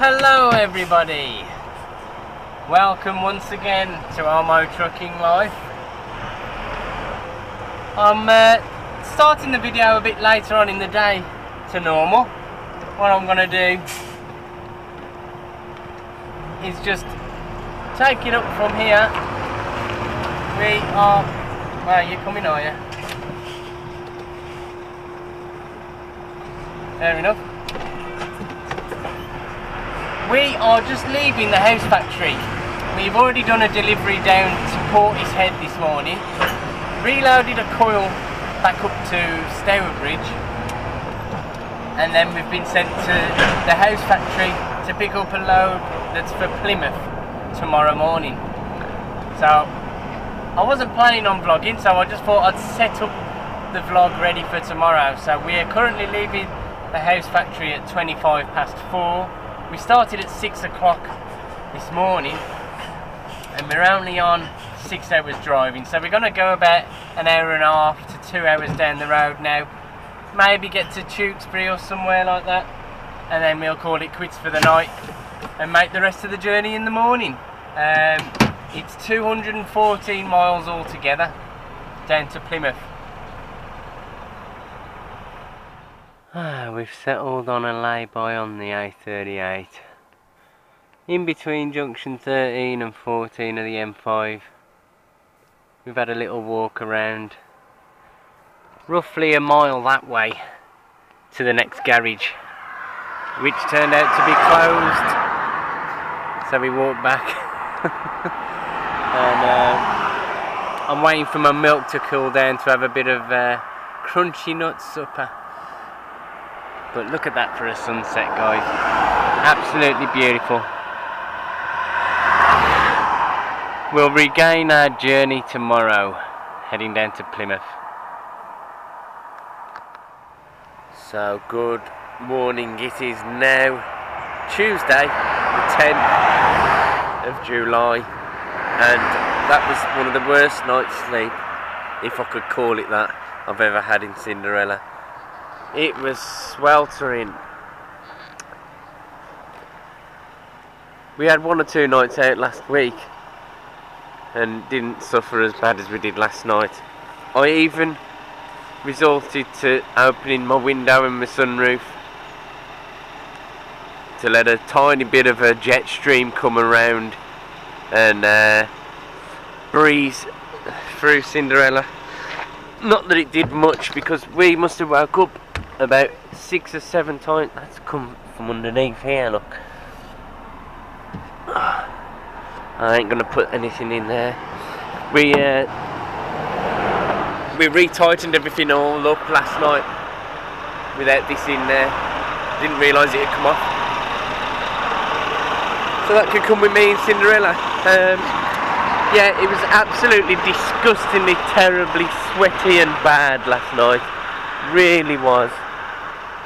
Hello everybody, welcome once again to our trucking life. I'm starting the video a bit later on in the day to normal. What I'm going to do is just take it up from here. We are, well, you're coming, are you? Fair enough. We are just leaving the house factory. We've already done a delivery down to Portishead this morning, reloaded a coil back up to Stourbridge, and then we've been sent to the house factory to pick up a load that's for Plymouth tomorrow morning. So I wasn't planning on vlogging, so I just thought I'd set up the vlog ready for tomorrow. So we are currently leaving the house factory at 4:25. We started at 6 o'clock this morning and we're only on 6 hours driving, so we're going to go about an hour and a half to 2 hours down the road now, maybe get to Tewkesbury or somewhere like that, and then we'll call it quits for the night and make the rest of the journey in the morning. It's 214 miles altogether down to Plymouth. We've settled on a lay-by on the A38 in between junction 13 and 14 of the M5. We've had a little walk around, roughly a mile that way to the next garage, which turned out to be closed, so we walked back. And I'm waiting for my milk to cool down to have a bit of crunchy nut supper. But look at that for a sunset, guys. Absolutely beautiful. We'll regain our journey tomorrow, heading down to Plymouth. So, good morning. It is now Tuesday, the 10th of July. And that was one of the worst night's sleep, if I could call it that, I've ever had in Cinderella. It was sweltering. We had 1 or 2 nights out last week and didn't suffer as bad as we did last night. I even resorted to opening my window and my sunroof to let a tiny bit of a jet stream come around and breeze through Cinderella. Not that it did much, because we must have woke up about 6 or 7 times. That's come from underneath here, look. I ain't gonna put anything in there. We retightened everything all up last night without this in there. Didn't realise it had come off. So that could come with me in Cinderella. Yeah, it was absolutely disgustingly, terribly sweaty and bad last night. Really was.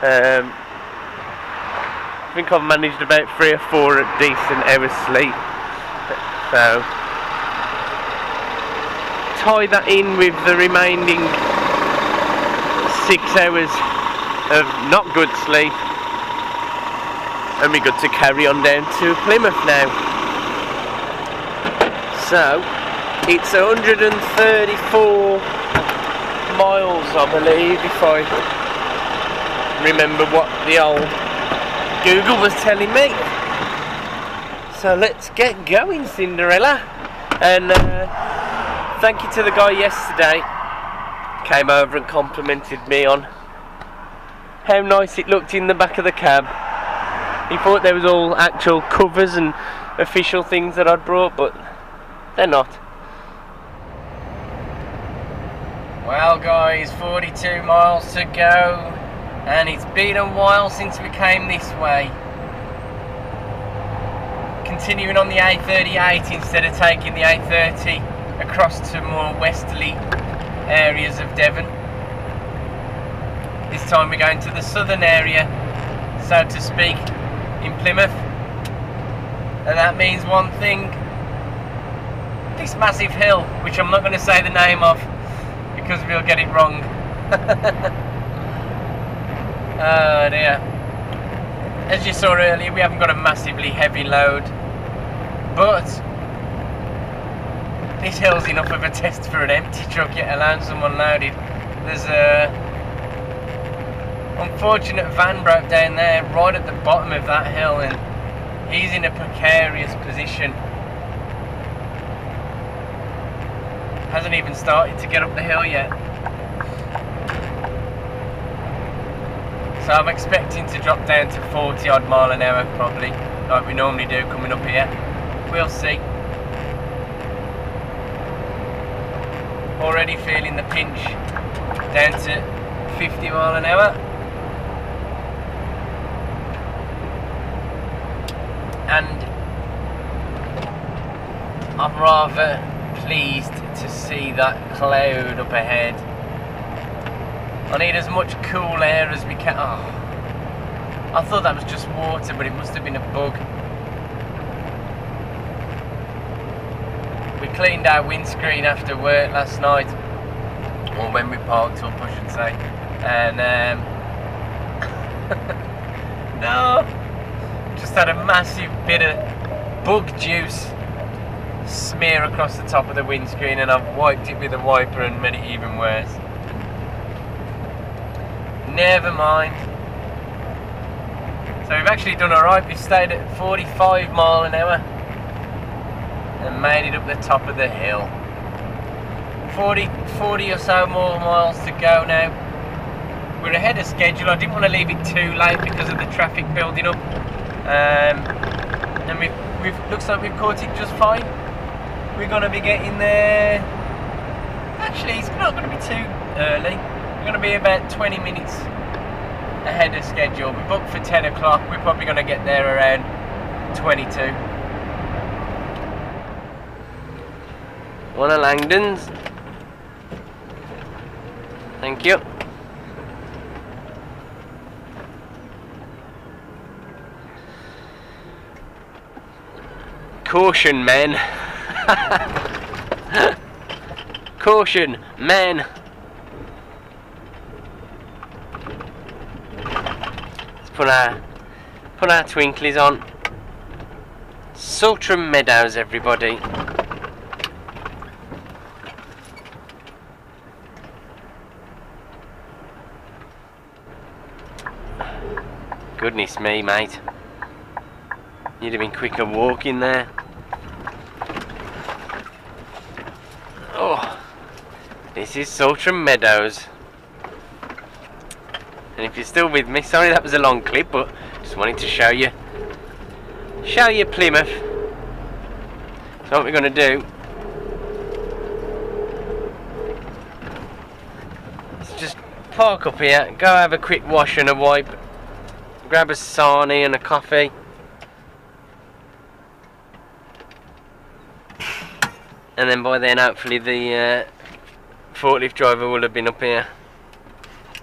I think I've managed about 3 or 4 decent hours sleep. So tie that in with the remaining 6 hours of not good sleep, and we're good to carry on down to Plymouth now. So it's 134 miles, I believe, if I remember what the old Google was telling me. So let's get going, Cinderella. And thank you to the guy yesterday, came over and complimented me on how nice it looked in the back of the cab. He thought there was all actual covers and official things that I'd brought, but they're not. Well guys, 42 miles to go, and it's been a while since we came this way. Continuing on the A38 instead of taking the A30 across to more westerly areas of Devon. This time we're going to the southern area, so to speak, in Plymouth. And that means one thing: this massive hill, which I'm not going to say the name of because we'll get it wrong. Oh dear. as you saw earlier, we haven't got a massively heavy load, but this hill's enough of a test for an empty truck, yet alone someone loaded. There's a unfortunate van broke down there right at the bottom of that hill, and he's in a precarious position. Hasn't even started to get up the hill yet. So I'm expecting to drop down to 40 odd mile an hour probably, like we normally do coming up here. We'll see. Already feeling the pinch down to 50 mile an hour. And I'm rather pleased to see that cloud up ahead. I need as much cool air as we can. Oh, I thought that was just water, but it must have been a bug. We cleaned our windscreen after work last night, or when we parked up I should say, and no, just had a massive bit of bug juice smear across the top of the windscreen, and I've wiped it with a wiper and made it even worse. Never mind. So we've actually done alright. We've stayed at 45 mile an hour and made it up the top of the hill. 40 or so more miles to go now. We're ahead of schedule. I didn't want to leave it too late because of the traffic building up, and we've looks like we've caught it just fine. We're going to be getting there. Actually, it's not going to be too early. We're going to be about 20 minutes ahead of schedule. We booked for 10 o'clock. We're probably going to get there around 22. One of Langdon's. Thank you. Caution, men. Caution, men. Let's put our twinklies on. Saltram Meadows, everybody. Goodness me, mate. You'd have been quicker walking there. Oh, this is Saltram Meadows. And if you're still with me, sorry that was a long clip, but just wanted to show you Plymouth. So what we're going to do is just park up here, go have a quick wash and a wipe, grab a sarnie and a coffee, and then by then hopefully the forklift driver will have been up here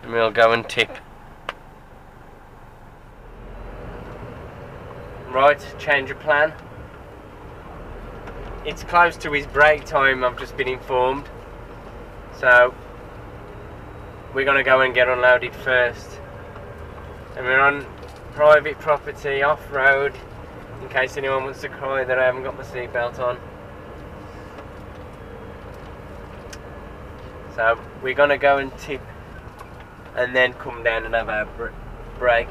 and we'll go and tip. Right, change of plan. It's close to his break time, I've just been informed, so we're going to go and get unloaded first. And we're on private property, off-road, in case anyone wants to cry that I haven't got my seatbelt on. So we're going to go and tip and then come down and have our break.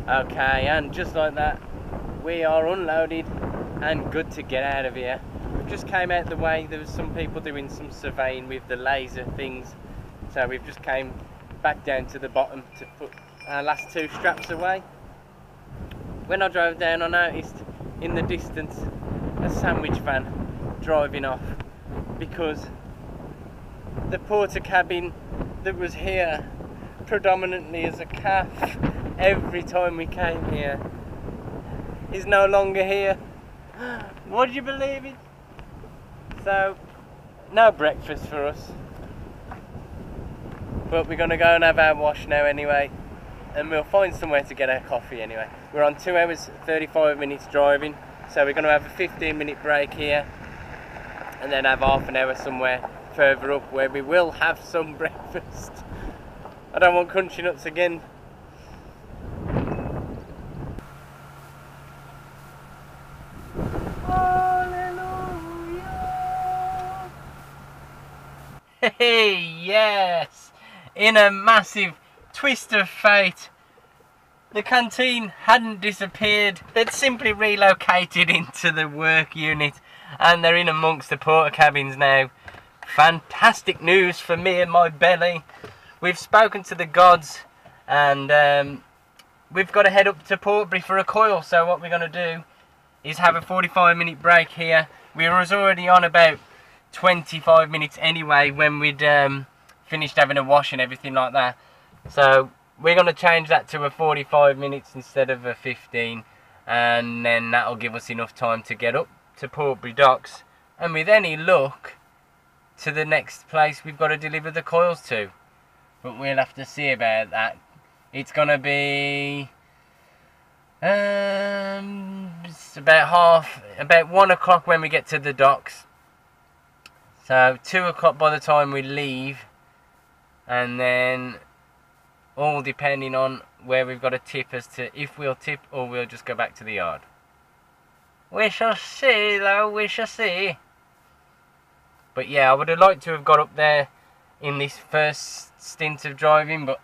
Okay, and just like that, we are unloaded and good to get out of here. We've just came out the way. There was some people doing some surveying with the laser things, so we've just came back down to the bottom to put our last 2 straps away. When I drove down, I noticed in the distance a sandwich van driving off, because the porter cabin that was here predominantly as a calf every time we came here is no longer here. Would you believe it? So, no breakfast for us, but we're gonna go and have our wash now anyway, and we'll find somewhere to get our coffee anyway. We're on 2 hours 35 minutes driving, so we're gonna have a 15-minute break here and then have half an hour somewhere further up where we will have some breakfast. I don't want crunchy nuts again. Hey, yes! In a massive twist of fate, the canteen hadn't disappeared. They'd simply relocated into the work unit, and they're in amongst the porter cabins now. Fantastic news for me and my belly. We've spoken to the gods, and we've got to head up to Portbury for a coil. So what we're going to do is have a 45-minute break here. We was already on about 25 minutes anyway when we'd finished having a wash and everything like that. So we're going to change that to a 45 minutes instead of a 15, and then that'll give us enough time to get up to Portbury docks, and with any luck to the next place we've got to deliver the coils to. But we'll have to see about that. It's going to be it's about 1 o'clock when we get to the docks. So 2 o'clock by the time we leave, and then all depending on where we've got to tip as to if we'll tip or we'll just go back to the yard. We shall see though, we shall see. But yeah, I would have liked to have got up there in this first stint of driving, but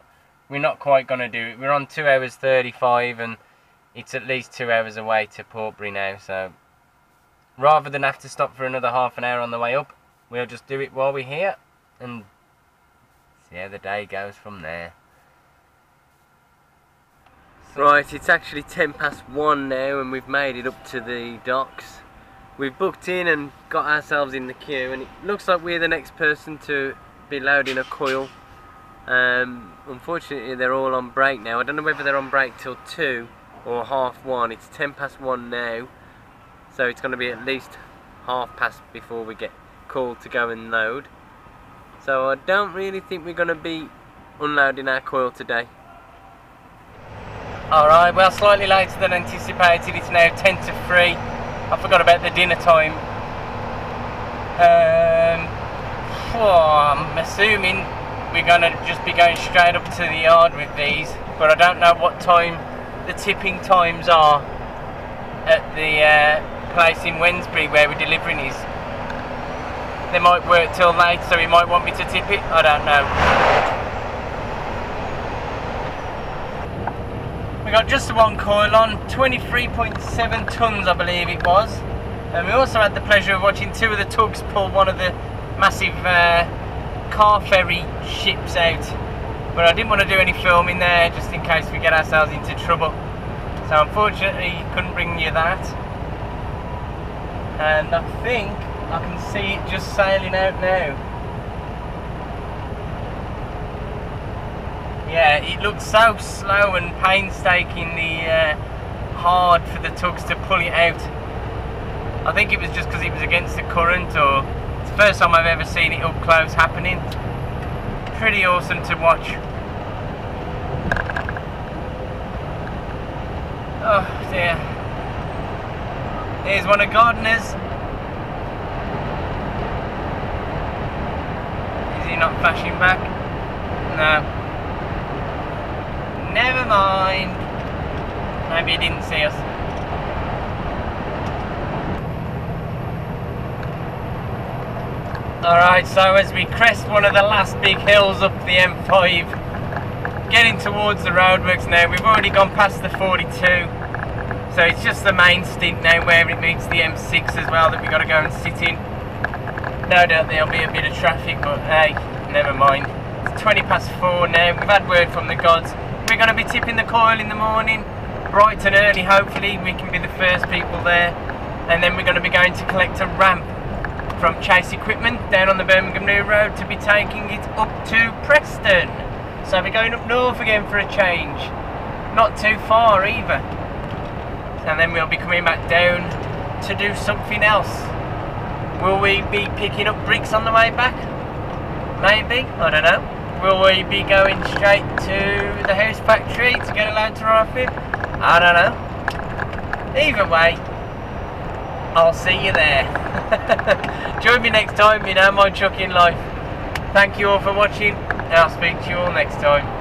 we're not quite going to do it. We're on 2 hours 35 and it's at least 2 hours away to Portbury now, so rather than have to stop for another half an hour on the way up, we'll just do it while we're here and see how the day goes from there. Right, it's actually 1:10 now and we've made it up to the docks. We've booked in and got ourselves in the queue, and it looks like we're the next person to be loading a coil. Unfortunately they're all on break now. I don't know whether they're on break till 2 or 1:30. It's 1:10 now, so it's going to be at least 1/2 before we get called to go and load. So I don't really think we're going to be unloading our coil today. Alright, well, slightly later than anticipated. It's now 10 to 3. I forgot about the dinner time. I'm assuming we're going to just be going straight up to the yard with these, but I don't know what time the tipping times are at the place in Wednesbury where we're delivering is. They might work till late, so he might want me to tip it. I don't know. We got just the one coil on, 23.7 tons I believe it was. And we also had the pleasure of watching 2 of the tugs pull one of the massive car ferry ships out. But I didn't want to do any filming there just in case we get ourselves into trouble. So unfortunately couldn't bring you that. And I think I can see it just sailing out now. Yeah, it looks so slow and painstakingly hard for the tugs to pull it out. I think it was just because it was against the current, or it's the first time I've ever seen it up close happening. Pretty awesome to watch. Oh dear. Here's one of Gardner's. Is he not flashing back? No. Never mind. Maybe he didn't see us. Alright, so as we crest one of the last big hills up the M5, getting towards the roadworks now. We've already gone past the 42, so it's just the main stint now where it meets the M6 as well that we've got to go and sit in. No doubt there'll be a bit of traffic, but hey, never mind. It's 20 past 4 now. We've had word from the gods. We're going to be tipping the coil in the morning, bright and early. Hopefully we can be the first people there, and then we're going to be going to collect a ramp from Chase Equipment down on the Birmingham New Road to be taking it up to Preston. So we're going up north again for a change. Not too far either. And then we'll be coming back down to do something else. Will we be picking up bricks on the way back? Maybe, I don't know. Will we be going straight to the house factory to get a load to ride with? I don't know. Either way, I'll see you there. Join me next time, you know, my trucking life. Thank you all for watching, and I'll speak to you all next time.